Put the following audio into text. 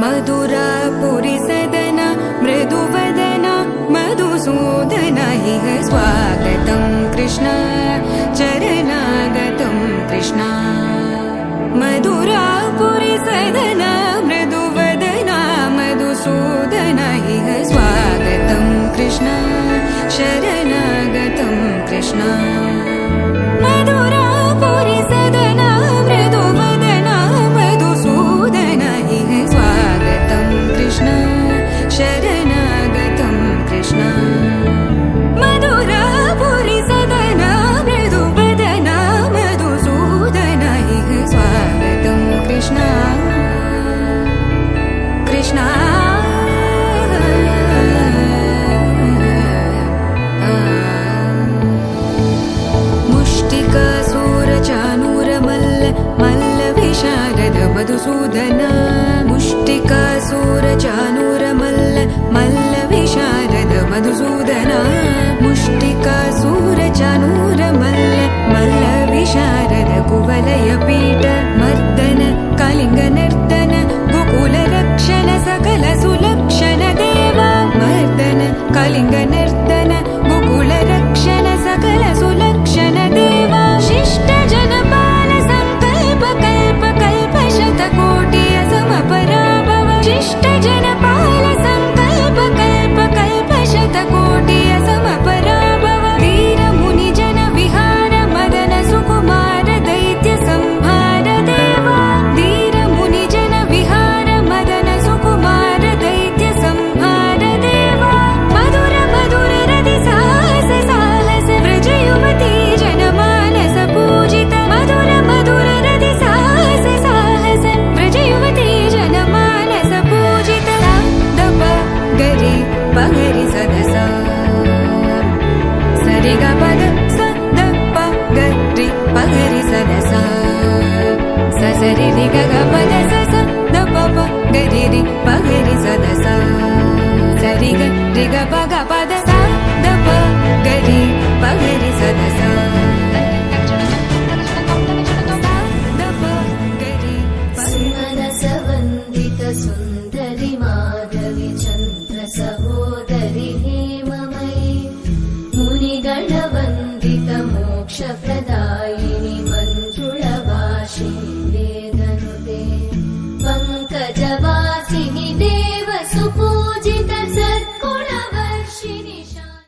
मधुरापुरी सदन मृदुवदन मधुसूदन इह स्वागतं कृष्ण चरणागतं कृष्ण मधुरापुरी सदन मृदुवदन मधुसूदन इह स्वागतं कृष्ण शरणागतं कृष्ण मधुरापुरी सदन मृदुवदन मधुसूदन इह स्वागतं कृष्ण शरणागतं कृष्ण मधुरापुरी सदन मृदुवदन मधुसूदन इह स्वागतं कृष्ण कृष्ण मधुसूदन मुष्टिकासूरचानूर मल्ल विशारद मधुसूदन मुष्टिकासूरचानूर मल्ल विशारद कुवलय पीठ मर्दन कलिंग नर्तन गोकुल रक्षण सकल सुलक्षण देवा मर्दन कलिंग नर्तन गोकुल रक्षण सकल सुलक्षण देवा शिष्ट जनपाल संकल्प कल्प कल्प शतकोटि असमपराभव शिष्ट जनपाल संकल्प कल्प कल्प शतकोटि असमपराभव वीर मुनि जन विहार मदन सुकुमार दैत्य संहार देवा वीर मुनि जन विहार मदन सुकुमार दैत्य संहार देवा मधुर मधुर रति साहस साहस व्रज युवती जन मानस पूजित मधुर मधुर रति साहस साहस व्रज युवती जन मानस पूजित दप गरि पगरि सदस सरि ग पद स द प गरि पगरि सदस स सरि रि ग ग पद स स द प प गरि रि पगरि सदस सरि ग रि ग प ग पद स द प गरि पगरि सदस सुमनसवन्दित सुन्दरि माधवी चन्द्र सहोदरि हेममयी मुनिगणवन्दित मोक्ष